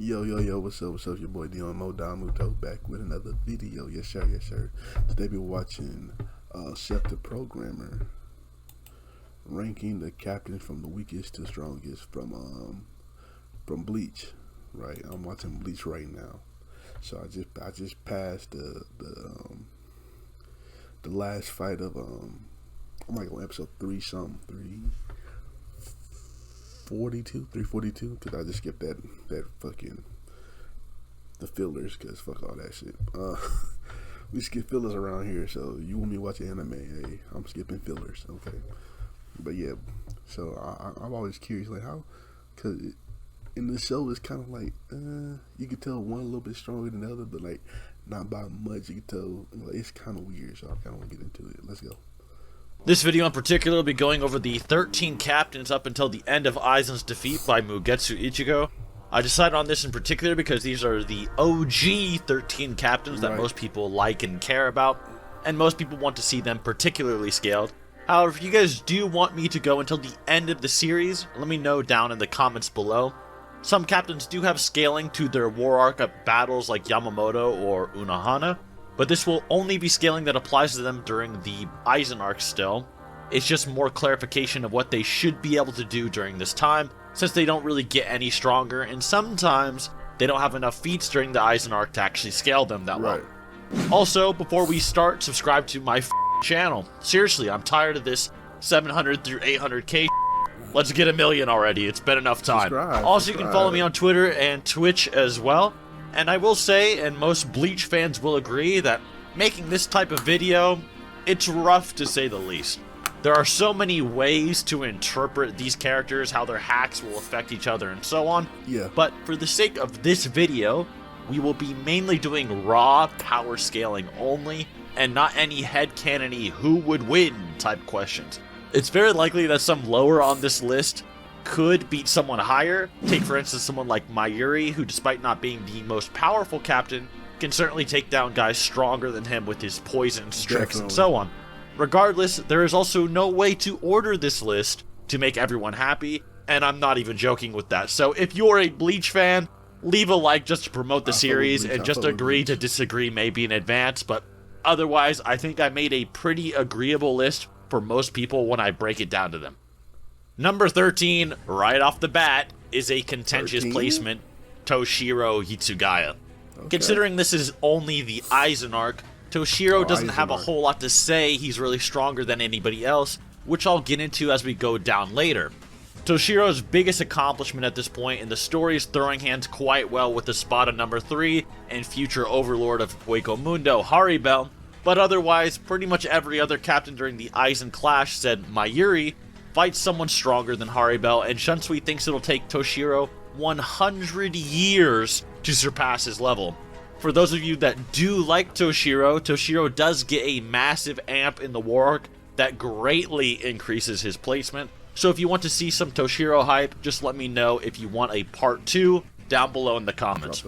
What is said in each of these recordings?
Yo, what's up, your boy Domuto back with another video. Yes sir. Today we're watching SethTheProgrammer ranking the captains from the weakest to strongest from Bleach. Right, I'm watching Bleach right now. So I just passed the last fight of I'm like on episode 342, because I just skipped that fucking the fillers, because fuck all that shit. We skip fillers around here, so you want me to watch anime, hey, I'm skipping fillers, okay? But yeah, so I'm always curious, like how, because in the show it's kind of like, you can tell one a little bit stronger than the other, but like not by much. You can tell, like, it's kind of weird, so I kind of want to get into it. Let's go. This video in particular will be going over the 13 captains up until the end of Aizen's defeat by Mugetsu Ichigo. I decided on this in particular because these are the OG 13 captains that most people like and care about, and most people want to see them particularly scaled. However, if you guys do want me to go until the end of the series, let me know down in the comments below. Some captains do have scaling to their war arc at battles like Yamamoto or Unohana, but this will only be scaling that applies to them during the Aizen arc still. It's just more clarification of what they should be able to do during this time, since they don't really get any stronger, and sometimes they don't have enough feats during the Aizen arc to actually scale them that well. Also, before we start, subscribe to my channel. Seriously, I'm tired of this 700 through 800k. Let's get 1 million already. It's been enough time. Also, you can follow me on Twitter and Twitch as well. And I will say, and most Bleach fans will agree, that making this type of video, it's rough to say the least. There are so many ways to interpret these characters, how their hacks will affect each other, and so on. Yeah. But for the sake of this video, we will be mainly doing raw power scaling only, and not any headcanon-y who would win type questions. It's very likely that some lower on this list could beat someone higher. Take for instance someone like Mayuri, who despite not being the most powerful captain, can certainly take down guys stronger than him with his poisons, tricks, and so on. Regardless, there is also no way to order this list to make everyone happy, and I'm not even joking with that. So if you're a Bleach fan, leave a like just to promote the series, and just agree to disagree maybe in advance, but otherwise I think I made a pretty agreeable list for most people when I break it down to them. Number 13, right off the bat, is a contentious placement, Toshiro Hitsugaya. Okay. Considering this is only the Aizen arc, Toshiro doesn't have a whole lot to say. He's really stronger than anybody else, which I'll get into as we go down later. Toshiro's biggest accomplishment at this point in the story is throwing hands quite well with the spot of number 3 and future overlord of Hueco Mundo, Haribel, but otherwise, pretty much every other captain during the Aizen clash said Mayuri fights someone stronger than Haribel, and Shunsui thinks it'll take Toshiro 100 years to surpass his level. For those of you that do like Toshiro does get a massive amp in the war arc that greatly increases his placement. So if you want to see some Toshiro hype, just let me know if you want a part 2 down below in the comments.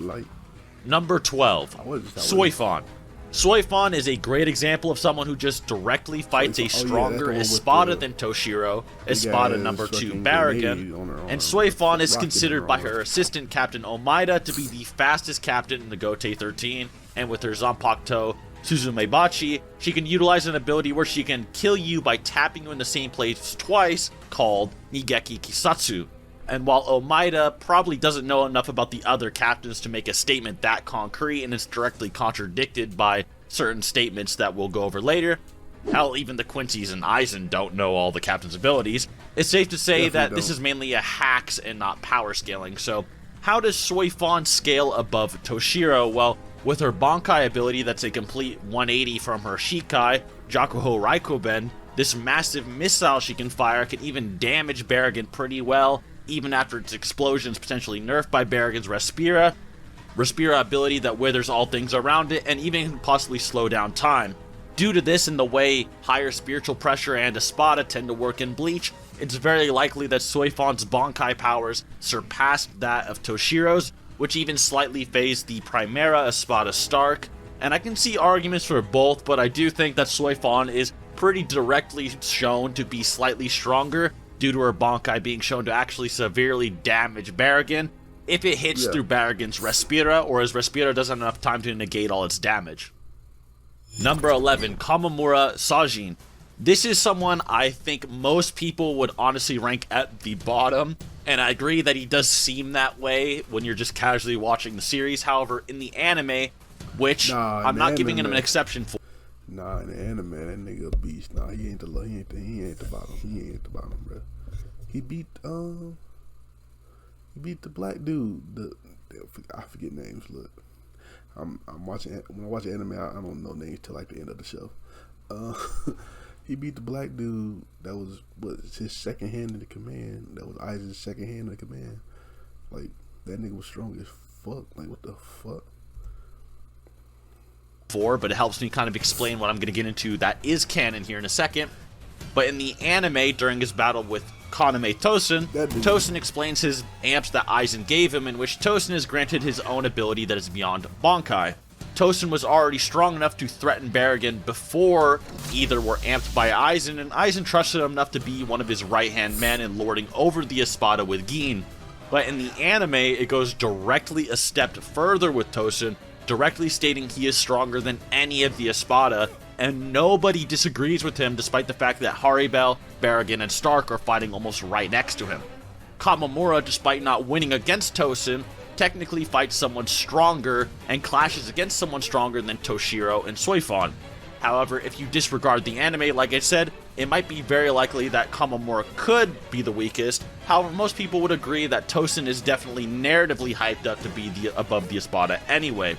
Number 12, Soifon. Soifon is a great example of someone who just directly fights a stronger Espada than Toshiro, Espada number 2 Baragon, and Soifon is considered by her assistant Captain Omaida to be the fastest captain in the Gotei 13, and with her Zanpakuto Suzumebachi, she can utilize an ability where she can kill you by tapping you in the same place twice, called Nigeki Kisatsu. And while Omaida probably doesn't know enough about the other captains to make a statement that concrete, and it's directly contradicted by certain statements that we'll go over later, hell, even the Quincy's and Aizen don't know all the captain's abilities, it's safe to say that this is mainly a hacks and not power scaling. So how does Soifon scale above Toshiro? Well, with her Bankai ability that's a complete 180 from her Shikai, Jakuho Raikoben, this massive missile she can fire can even damage Baragon pretty well, even after its explosions potentially nerfed by Baragon's Respira ability that withers all things around it, and even possibly slow down time. Due to this and the way higher spiritual pressure and Espada tend to work in Bleach, it's very likely that Soifon's Bankai powers surpassed that of Toshiro's, which even slightly phased the Primera Espada Stark. And I can see arguments for both, but I do think that Soifon is pretty directly shown to be slightly stronger, due to her Bankai being shown to actually severely damage Baragon, if it hits through Barragan's Respira, or his Respira doesn't have enough time to negate all its damage. Number 11, Kamamura Sajin. This is someone I think most people would honestly rank at the bottom, and I agree that he does seem that way when you're just casually watching the series. However, in the anime, which I'm not giving him an exception for. Nah, in the anime, that nigga a beast. Nah, he ain't the bottom. He ain't the bottom, bro. He beat the black dude. I forget names. Look, I'm watching. When I watch anime, I don't know names till like the end of the show. He beat the black dude. That was his second hand in the command. That was Aizen's second hand in the command. Like, that nigga was strong as fuck. Like, what the fuck? But it helps me kind of explain what I'm going to get into that is canon here in a second. But in the anime, during his battle with Kaname Tosen, Tosen explains his amps that Aizen gave him, in which Tosen is granted his own ability that is beyond Bankai. Tosen was already strong enough to threaten Barragan before either were amped by Aizen, and Aizen trusted him enough to be one of his right-hand men in lording over the Espada with Gin. But in the anime, it goes directly a step further with Tosen, directly stating he is stronger than any of the Espada, and nobody disagrees with him despite the fact that Haribel, Barragan, and Stark are fighting almost right next to him. Kamamura, despite not winning against Tosen, technically fights someone stronger and clashes against someone stronger than Toshiro and Soifon. However, if you disregard the anime, like I said, it might be very likely that Kamamura could be the weakest. However, most people would agree that Tosen is definitely narratively hyped up to be above the Espada anyway.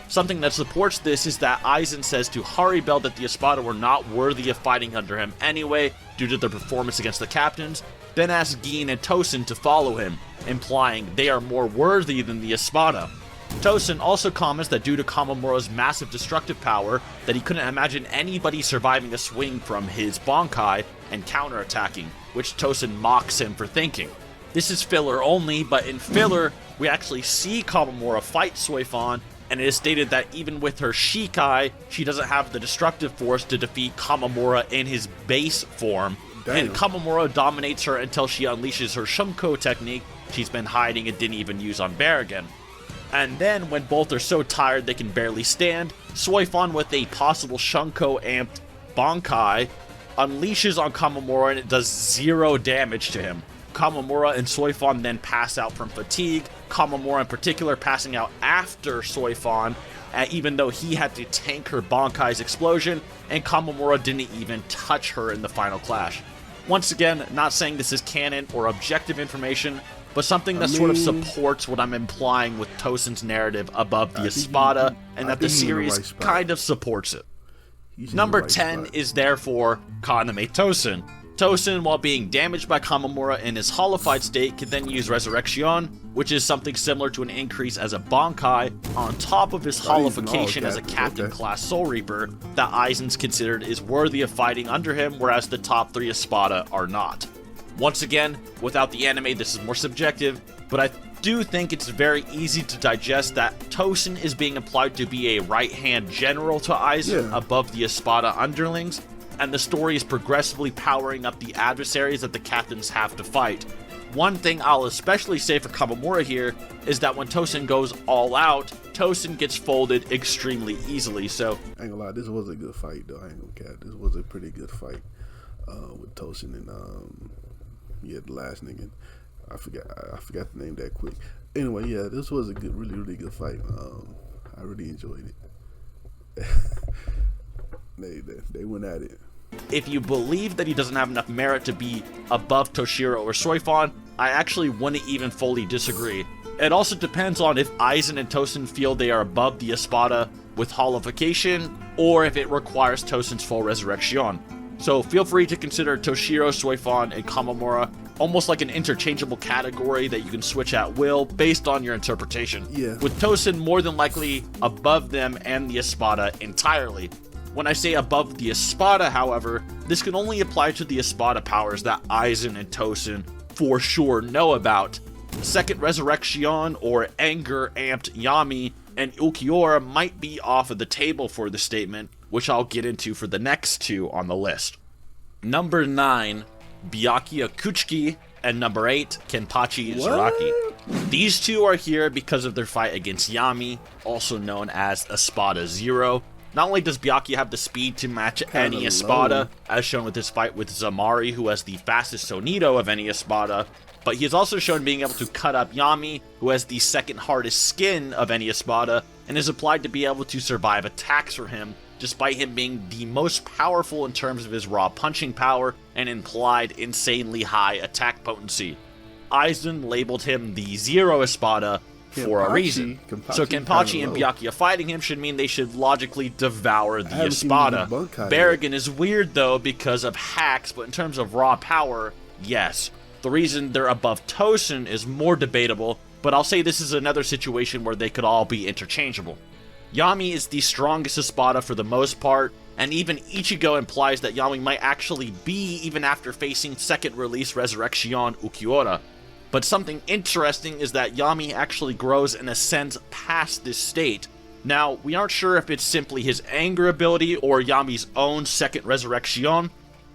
Something that supports this is that Aizen says to Haribel that the Espada were not worthy of fighting under him anyway due to their performance against the captains, then asks Gin and Tosen to follow him, implying they are more worthy than the Espada. Tosen also comments that due to Kamamura's massive destructive power, that he couldn't imagine anybody surviving a swing from his Bankai and counterattacking, which Tosen mocks him for thinking. This is filler only, but in filler, we actually see Kamamura fight Soifon, and it is stated that even with her Shikai, she doesn't have the destructive force to defeat Kamamura in his base form. Damn. And Kamamura dominates her until she unleashes her Shumko technique she's been hiding and didn't even use on Barragan. And then, when both are so tired they can barely stand, Soifon with a possible Shunko amped Bankai unleashes on Kamamura and it does 0 damage to him. Kamamura and Soifon then pass out from fatigue, Kamamura in particular passing out after Soifon, even though he had to tank her Bankai's explosion, and Kamamura didn't even touch her in the final clash. Once again, not saying this is canon or objective information, but something that sort of supports what I'm implying with Tosen's narrative above the Espada, and that the series kind of supports it. Number 10 is therefore Kaname Tosen. Tosen, while being damaged by Kamamura in his holified state, can then use Resurrection, which is something similar to an increase as a Bankai, on top of his holification as a Captain class Soul Reaper, that Aizen's considered is worthy of fighting under him, whereas the top 3 Espada are not. Once again, without the anime, this is more subjective, but I do think it's very easy to digest that Tosen is being implied to be a right-hand general to Aizen above the Espada underlings, and the story is progressively powering up the adversaries that the captains have to fight. One thing I'll especially say for Kamamura here is that when Tosen goes all out, Tosen gets folded extremely easily, so... I ain't gonna lie, this was a good fight though, I ain't gonna cap. This was a pretty good fight with Tosen and the last nigga. I forgot the name that quick. Anyway, yeah, this was a good, really good fight. I really enjoyed it. They went at it. If you believe that he doesn't have enough merit to be above Toshiro or Soifon, I actually wouldn't even fully disagree. It also depends on if Aizen and Tosen feel they are above the Espada with holification, or if it requires Tosen's full resurrection. So feel free to consider Toshiro, Soifon, and Kamamura almost like an interchangeable category that you can switch at will based on your interpretation. Yeah. With Tosen more than likely above them and the Espada entirely. When I say above the Espada, however, this can only apply to the Espada powers that Aizen and Tosen for sure know about. Second Resurrection or Anger Amped Yami and Ulquiorra might be off of the table for the statement, which I'll get into for the next 2 on the list. Number 9, Byakuya Kuchiki, and number 8, Kenpachi Zaraki. These two are here because of their fight against Yami, also known as Espada Zero. Not only does Byakuya have the speed to match any Espada, as shown with his fight with Zamari, who has the fastest Sonido of any Espada, but he is also shown being able to cut up Yami, who has the second hardest skin of any Espada, and is applied to be able to survive attacks for him, despite him being the most powerful in terms of his raw punching power and implied insanely high attack potency. Aizen labeled him the Zero Espada for a reason. So Kenpachi and Byakuya fighting him should mean they should logically devour the Espada. Barragan is weird though because of hacks, but in terms of raw power, yes. The reason they're above Tosen is more debatable, but I'll say this is another situation where they could all be interchangeable. Yami is the strongest Espada for the most part, and even Ichigo implies that Yami might actually be even after facing second release Resurrection Ukiura. But something interesting is that Yami actually grows and ascends past this state. Now, we aren't sure if it's simply his anger ability or Yami's own second Resurrection,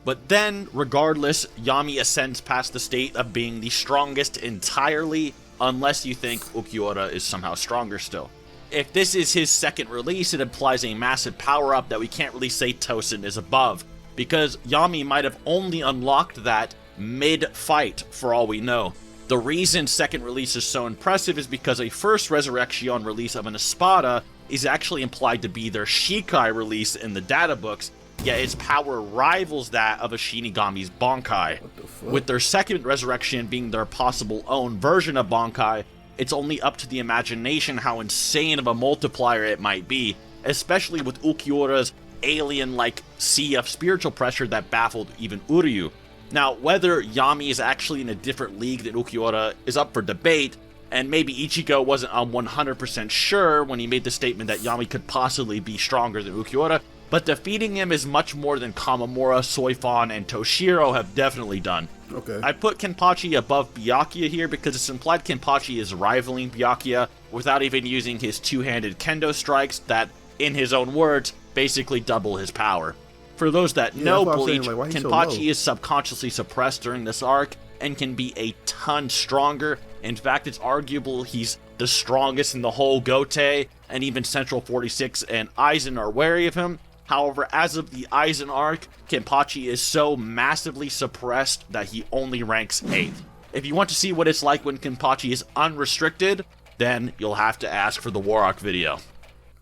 but then, regardless, Yami ascends past the state of being the strongest entirely, unless you think Ukiura is somehow stronger still. If this is his second release, it implies a massive power-up that we can't really say Tosen is above, because Yami might have only unlocked that mid-fight for all we know. The reason second release is so impressive is because a first Resurrection release of an Espada is actually implied to be their Shikai release in the data books, yet its power rivals that of a Shinigami's Bankai. With their second Resurrection being their possible own version of Bankai, it's only up to the imagination how insane of a multiplier it might be, especially with Ukiura's alien-like sea of spiritual pressure that baffled even Uryu. Now, whether Yami is actually in a different league than Ukiura is up for debate, and maybe Ichigo wasn't 100% sure when he made the statement that Yami could possibly be stronger than Ukiura, but defeating him is much more than Kamamura, Soifan, and Toshiro have definitely done. Okay. I put Kenpachi above Byakuya here because it's implied Kenpachi is rivaling Byakuya without even using his two-handed kendo strikes that, in his own words, basically double his power. For those that know Bleach, Kenpachi is subconsciously suppressed during this arc and can be a ton stronger. In fact, it's arguable he's the strongest in the whole Gote, and even Central 46 and Aizen are wary of him. However, as of the Aizen arc, Kenpachi is so massively suppressed that he only ranks 8th. If you want to see what it's like when Kenpachi is unrestricted, then you'll have to ask for the War Arc video.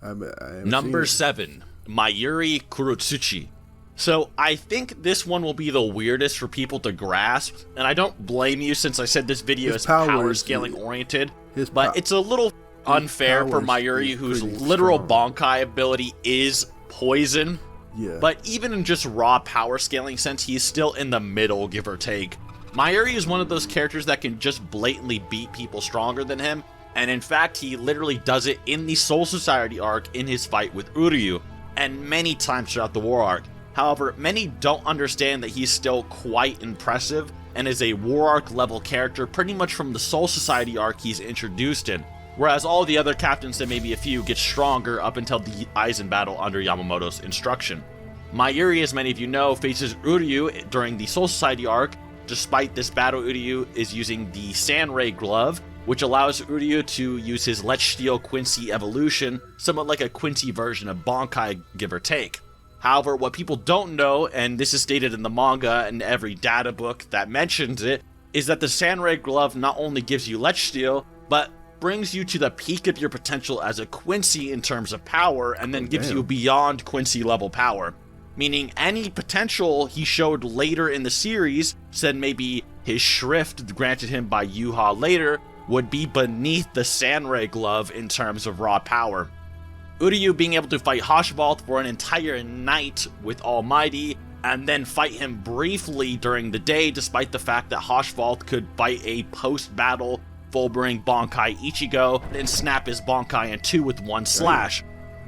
Number 7, Mayuri Kurotsuchi. So I think this one will be the weirdest for people to grasp, and I don't blame you since I said this video is power scaling oriented, but it's a little unfair for Mayuri, whose literal Bankai ability is poison. Yeah. But even in just raw power scaling sense, he's still in the middle, give or take. Mayuri is one of those characters that can just blatantly beat people stronger than him, and in fact he literally does it in the Soul Society arc in his fight with Uryu, and many times throughout the War arc. However, many don't understand that he's still quite impressive and is a War Arc level character pretty much from the Soul Society arc he's introduced in, whereas all the other captains and maybe a few get stronger up until the Aizen battle under Yamamoto's instruction. Mayuri, as many of you know, faces Uryu during the Soul Society arc. Despite this battle, Uryu is using the Sandray Glove, which allows Uryu to use his Let Steel Quincy evolution, somewhat like a Quincy version of Bankai, give or take. However, what people don't know, and this is stated in the manga and every data book that mentions it, is that the Sandray Glove not only gives you Let Steel, but brings you to the peak of your potential as a Quincy in terms of power, and then gives you beyond Quincy level power. Meaning any potential he showed later in the series, said maybe his Shrift granted him by Yuha later, would be beneath the Sandray Glove in terms of raw power. Uryu being able to fight Hashvalth for an entire night with Almighty, and then fight him briefly during the day despite the fact that Hashvalth could fight a post-battle full-bring Bankai Ichigo and snap his Bankai in two with one slash.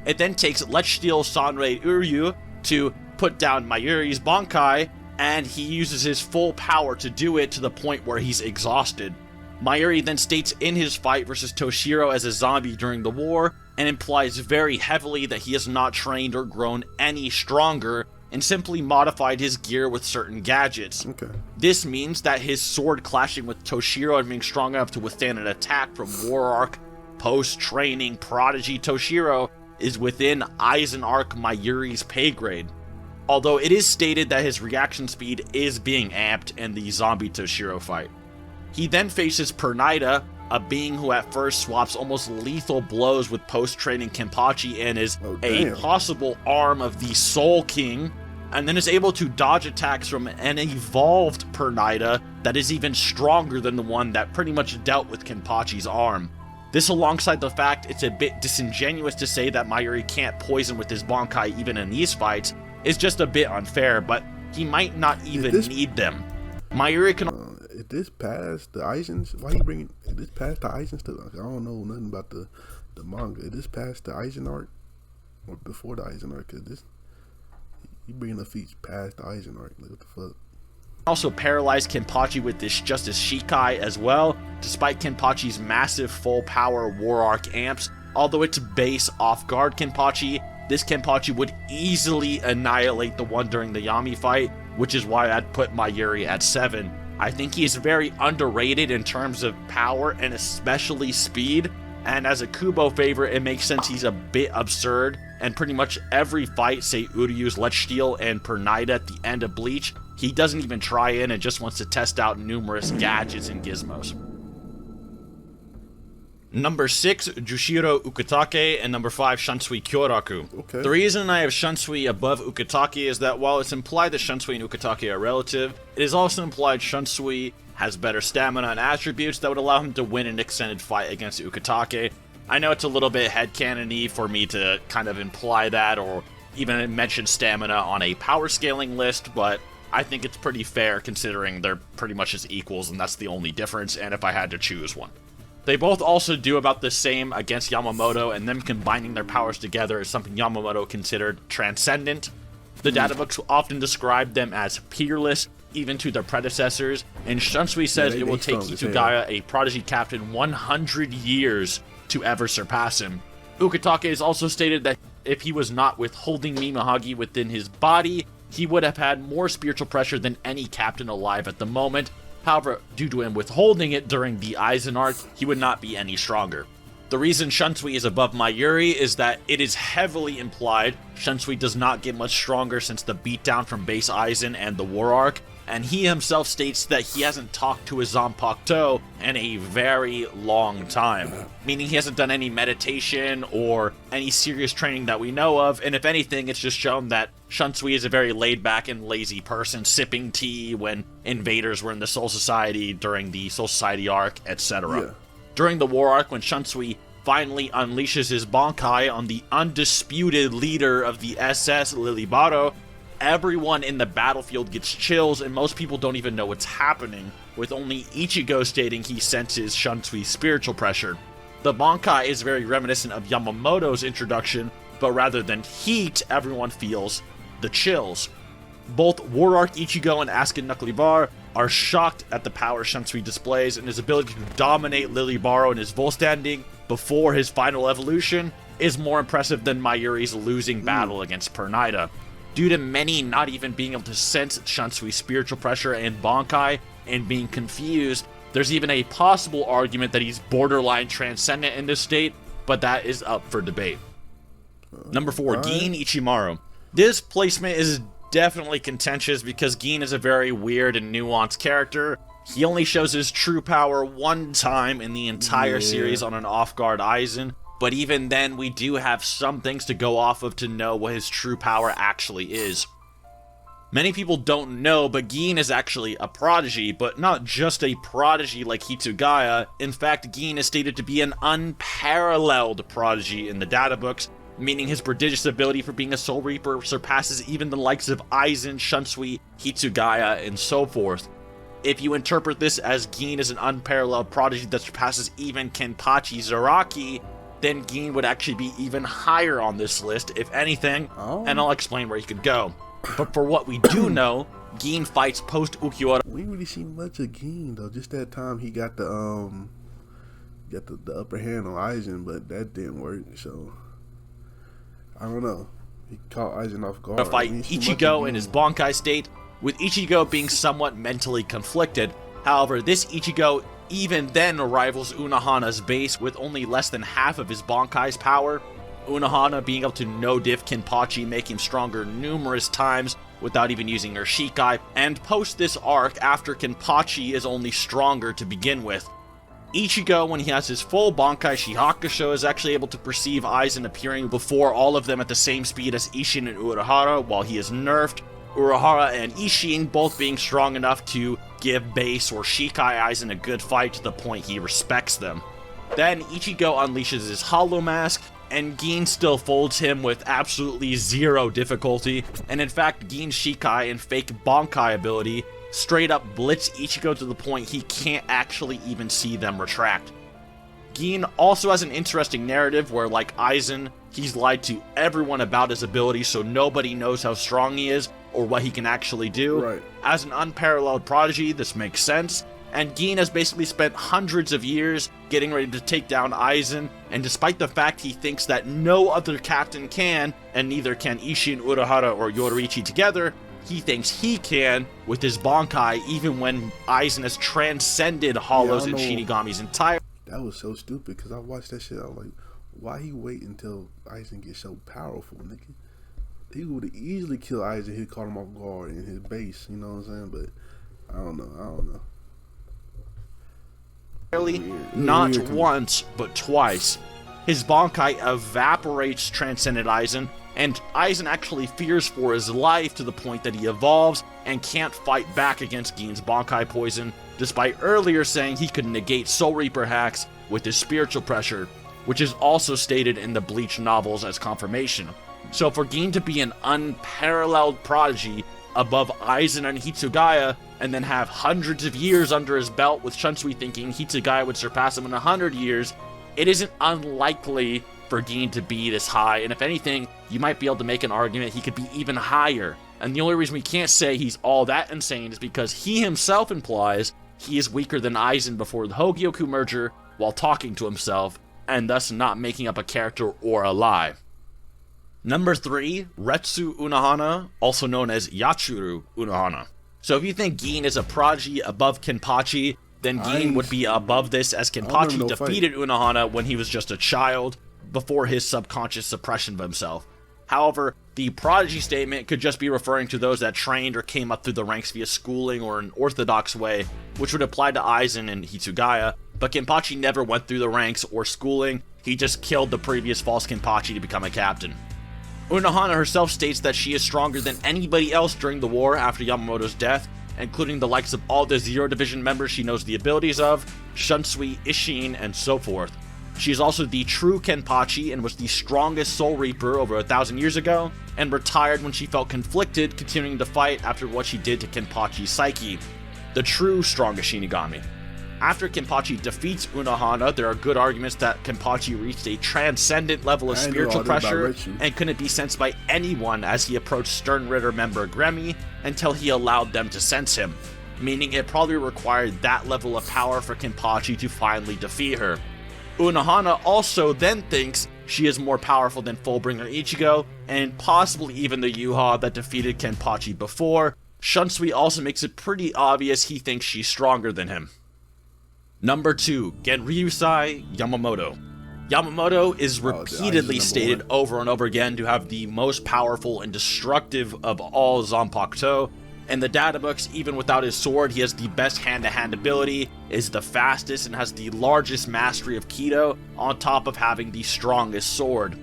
It then takes Let Steel Sandray Uryu to put down Mayuri's Bankai, and he uses his full power to do it to the point where he's exhausted. Mayuri then states in his fight versus Toshiro as a zombie during the war, and implies very heavily that he has not trained or grown any stronger, and simply modified his gear with certain gadgets. Okay. This means that his sword clashing with Toshiro and being strong enough to withstand an attack from War Arc post-training prodigy Toshiro is within Aizen Arc Mayuri's pay grade. Although it is stated that his reaction speed is being amped in the zombie Toshiro fight. He then faces Pernida, a being who at first swaps almost lethal blows with post-training Kenpachi and is a possible arm of the Soul King, and then is able to dodge attacks from an evolved Pernida that is even stronger than the one that pretty much dealt with Kenpachi's arm. This, alongside the fact it's a bit disingenuous to say that Mayuri can't poison with his Bankai even in these fights, is just a bit unfair, but he might not even need them. Mayuri can... Is this past the Aizens? Why you bringing... Is this past the Aizens stuff? I don't know nothing about the manga. Is this past the Aizen arc? Or before the Aizen arc? Cause this... You bringing the feats past the Aizen arc. Like, what the fuck? Also paralyzed Kenpachi with this Justice Shikai as well, despite Kenpachi's massive full power War Arc amps. Although it's base off guard Kenpachi, this Kenpachi would easily annihilate the one during the Yami fight, which is why I'd put Mayuri at 7. I think he is very underrated in terms of power and especially speed, and as a Kubo favorite it makes sense he's a bit absurd, and pretty much every fight, say Uryu's Let Steel and Pernida at the end of Bleach, he doesn't even try in and just wants to test out numerous gadgets and gizmos. Number 6, Jushiro Ukitake, and number 5, Shunsui Kyoraku. Okay. The reason I have Shunsui above Ukitake is that while it's implied that Shunsui and Ukitake are relative, it is also implied Shunsui has better stamina and attributes that would allow him to win an extended fight against Ukitake. I know it's a little bit headcanon-y for me to kind of imply that, or even mention stamina on a power scaling list, but I think it's pretty fair considering they're pretty much as equals, and that's the only difference, and if I had to choose one. They both also do about the same against Yamamoto, and them combining their powers together is something Yamamoto considered transcendent. The databooks often describe them as peerless, even to their predecessors, and Shunsui says it will take Hitsugaya, a prodigy captain, 100 years to ever surpass him. Ukitake has also stated that if he was not withholding Mimahagi within his body, he would have had more spiritual pressure than any captain alive at the moment. However, due to him withholding it during the Aizen arc, he would not be any stronger. The reason Shunsui is above Mayuri is that it is heavily implied Shunsui does not get much stronger since the beatdown from base Aizen and the War Arc, and he himself states that he hasn't talked to his Zanpakuto in a very long time, meaning he hasn't done any meditation or any serious training that we know of, and if anything, it's just shown that Shunsui is a very laid-back and lazy person, sipping tea when invaders were in the Soul Society during the Soul Society arc, etc. Yeah. During the War Arc, when Shunsui finally unleashes his Bankai on the undisputed leader of the SS, Lilibaro, everyone in the battlefield gets chills and most people don't even know what's happening, with only Ichigo stating he senses Shunsui's spiritual pressure. The Bankai is very reminiscent of Yamamoto's introduction, but rather than heat, everyone feels the chills. Both War Arc Ichigo and Askin Nuclear are shocked at the power Shunsui displays, and his ability to dominate Lilibaro in his Volstanding before his final evolution is more impressive than Mayuri's losing battle against Pernida. Due to many not even being able to sense Shunsui's spiritual pressure and Bankai and being confused, there's even a possible argument that he's borderline transcendent in this state, but that is up for debate. Number 4, Gin Ichimaru. This placement is definitely contentious because Gin is a very weird and nuanced character. He only shows his true power one time in the entire series on an off-guard Aizen, but even then we do have some things to go off of to know what his true power actually is. Many people don't know, but Gin is actually a prodigy, but not just a prodigy like Hitsugaya. In fact, Gin is stated to be an unparalleled prodigy in the databooks, meaning his prodigious ability for being a Soul Reaper surpasses even the likes of Aizen, Shunsui, Hitsugaya, and so forth. If you interpret this as Gin is an unparalleled prodigy that surpasses even Kenpachi Zaraki, then Gin would actually be even higher on this list, if anything, and I'll explain where he could go. But for what we do know, Gin fights post-Ukiura. We ain't really seen much of Gin, though. Just that time he got the upper hand on Aizen, but that didn't work, so I don't know. He caught Aizen off guard. To fight Ichigo in his Bankai state, with Ichigo being somewhat mentally conflicted. However, this Ichigo even then rivals Unohana's base with only less than half of his Bankai's power. Unohana being able to no-diff Kenpachi, make him stronger numerous times without even using her Shikai, and post this arc after Kenpachi is only stronger to begin with. Ichigo, when he has his full Bankai Shihakusho, is actually able to perceive Aizen appearing before all of them at the same speed as Isshin and Urahara, while he is nerfed. Urahara and Isshin both being strong enough to give base or Shikai Aizen a good fight to the point he respects them. Then Ichigo unleashes his Hollow Mask, and Gin still folds him with absolutely zero difficulty, and in fact Gin's Shikai and fake Bankai ability straight up blitz Ichigo to the point he can't actually even see them retract. Gin also has an interesting narrative where, like Aizen, he's lied to everyone about his ability so nobody knows how strong he is or what he can actually do. Right. As an unparalleled prodigy, this makes sense, and Gin has basically spent hundreds of years getting ready to take down Aizen, and despite the fact he thinks that no other captain can, and neither can Isshin, Urahara, or Yoruichi together, he thinks he can with his Bankai, even when Aizen has transcended Hollows and Shinigamis entirely. That was so stupid, because I watched that shit, I was like, why he wait until Aizen gets so powerful, nigga? He would have easily killed Aizen, he caught him off guard in his base, you know what I'm saying? But, I don't know. Not once, but twice. His Bankai evaporates Transcendent Aizen, and Aizen actually fears for his life to the point that he evolves and can't fight back against Gin's Bankai poison, despite earlier saying he could negate Soul Reaper hacks with his spiritual pressure, which is also stated in the Bleach novels as confirmation. So for Gin to be an unparalleled prodigy above Aizen and Hitsugaya, and then have hundreds of years under his belt with Shunsui thinking Hitsugaya would surpass him in 100 years, it isn't unlikely for Gin to be this high, and if anything, you might be able to make an argument he could be even higher. And the only reason we can't say he's all that insane is because he himself implies he is weaker than Aizen before the Hogyoku merger while talking to himself, and thus not making up a character or a lie. Number 3, Retsu Unohana, also known as Yachuru Unohana. So if you think Gin is a prodigy above Kenpachi, then Gin would be above this, as Kenpachi defeated Unohana when he was just a child, before his subconscious suppression of himself. However, the prodigy statement could just be referring to those that trained or came up through the ranks via schooling or an orthodox way, which would apply to Aizen and Hitsugaya, but Kenpachi never went through the ranks or schooling, he just killed the previous false Kenpachi to become a captain. Unohana herself states that she is stronger than anybody else during the war after Yamamoto's death, including the likes of all the Zero Division members she knows the abilities of, Shunsui, Isshin, and so forth. She is also the true Kenpachi and was the strongest Soul Reaper over 1,000 years ago, and retired when she felt conflicted, continuing to fight after what she did to Kenpachi's psyche, the true strongest Shinigami. After Kenpachi defeats Unohana, there are good arguments that Kenpachi reached a transcendent level of spiritual pressure and couldn't be sensed by anyone as he approached Stern Ritter member Gremmy until he allowed them to sense him, meaning it probably required that level of power for Kenpachi to finally defeat her. Unohana also then thinks she is more powerful than Fullbringer Ichigo, and possibly even the Yuha that defeated Kenpachi before. Shunsui also makes it pretty obvious he thinks she's stronger than him. Number 2, Genryusai Yamamoto. Yamamoto is repeatedly stated over and over again to have the most powerful and destructive of all Zanpakuto. In the databooks, even without his sword, he has the best hand-to-hand ability, is the fastest, and has the largest mastery of Kido, on top of having the strongest sword.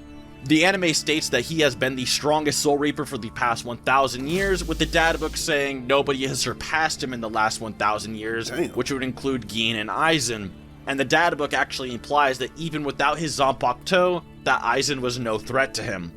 The anime states that he has been the strongest Soul Reaper for the past 1,000 years, with the databook saying nobody has surpassed him in the last 1,000 years, which would include Gin and Aizen. And the databook actually implies that even without his Zanpakuto, that Aizen was no threat to him.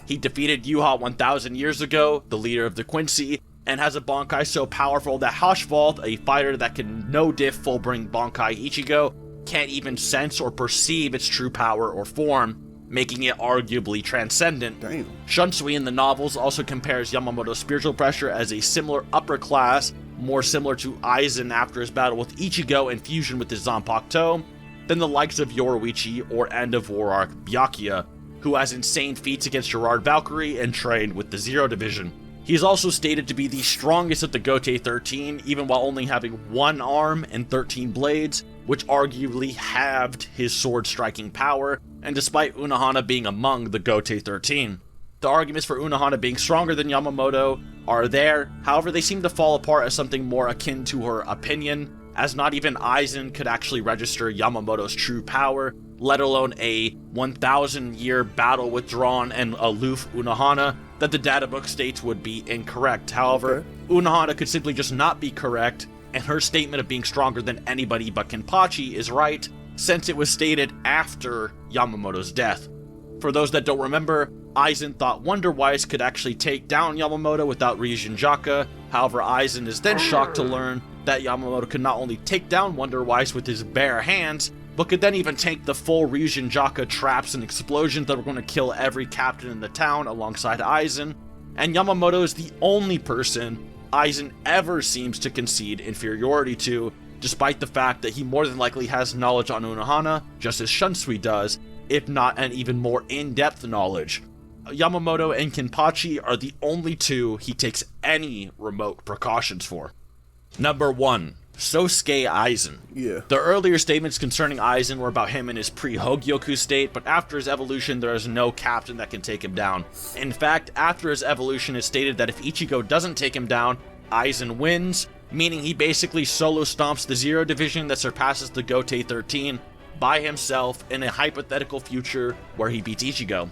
He defeated Yuha 1,000 years ago, the leader of the Quincy, and has a Bankai so powerful that Hashvald, a fighter that can no-diff full-bring Bankai Ichigo, can't even sense or perceive its true power or form, making it arguably transcendent. Damn. Shunsui in the novels also compares Yamamoto's spiritual pressure as a similar upper class, more similar to Aizen after his battle with Ichigo and fusion with his Zanpakuto, than the likes of Yoruichi or End of War Arc Byakuya, who has insane feats against Gerard Valkyrie and trained with the Zero Division. He is also stated to be the strongest of the Gotei 13, even while only having 1 arm and 13 blades, which arguably halved his sword striking power, and despite Unohana being among the Gotei 13. The arguments for Unohana being stronger than Yamamoto are there, however they seem to fall apart as something more akin to her opinion, as not even Aizen could actually register Yamamoto's true power, let alone a 1,000-year battle withdrawn and aloof Unohana that the data book states would be incorrect. However, Unohana could simply just not be correct, and her statement of being stronger than anybody but Kenpachi is right, since it was stated after Yamamoto's death. For those that don't remember, Aizen thought Wonderwise could actually take down Yamamoto without Ryujinjaka. However, Aizen is then shocked to learn that Yamamoto could not only take down Wonderwise with his bare hands, but could then even tank the full Ryujinjaka traps and explosions that were going to kill every captain in the town alongside Aizen. And Yamamoto is the only person Aizen ever seems to concede inferiority to, despite the fact that he more than likely has knowledge on Unohana, just as Shunsui does, if not an even more in-depth knowledge. Yamamoto and Kenpachi are the only two he takes any remote precautions for. Number 1. Sosuke Aizen. Yeah. The earlier statements concerning Aizen were about him in his pre-Hogyoku state, but after his evolution there is no captain that can take him down. In fact, after his evolution it's stated that if Ichigo doesn't take him down, Aizen wins, meaning he basically solo stomps the Zero Division that surpasses the Gotei 13 by himself in a hypothetical future where he beats Ichigo.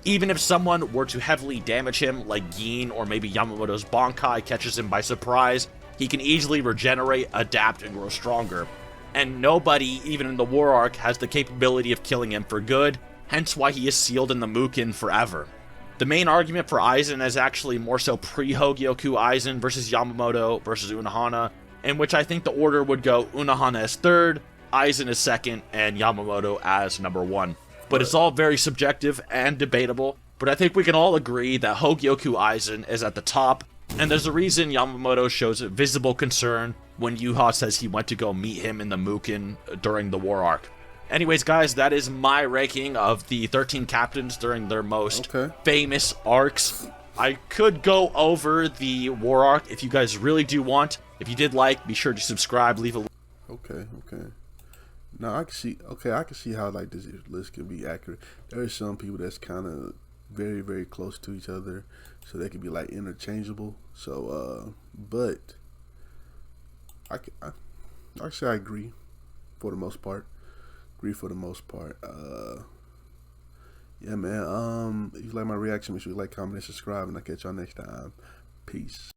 Even if someone were to heavily damage him, like Gin or maybe Yamamoto's Bankai catches him by surprise, he can easily regenerate, adapt, and grow stronger. And nobody, even in the War Arc, has the capability of killing him for good, hence why he is sealed in the Mukin forever. The main argument for Aizen is actually more so pre-Hogyoku Aizen versus Yamamoto versus Unohana, in which I think the order would go Unohana as 3rd, Aizen as 2nd, and Yamamoto as number 1. But it's all very subjective and debatable, but I think we can all agree that Hogyoku Aizen is at the top, and there's a reason Yamamoto shows visible concern when Yuha says he went to go meet him in the Mukin during the War Arc. Anyways, guys, that is my ranking of the 13 captains during their most famous arcs. I could go over the War Arc if you guys really do want. If you did like, be sure to subscribe, leave a... Okay. Now I can see how like this list can be accurate. There are some people that's kind of very, very close to each other, so they can be like interchangeable. So, but I agree for the most part. Yeah, man. If you like my reaction, make sure you like, comment, and subscribe, and I'll catch y'all next time. Peace.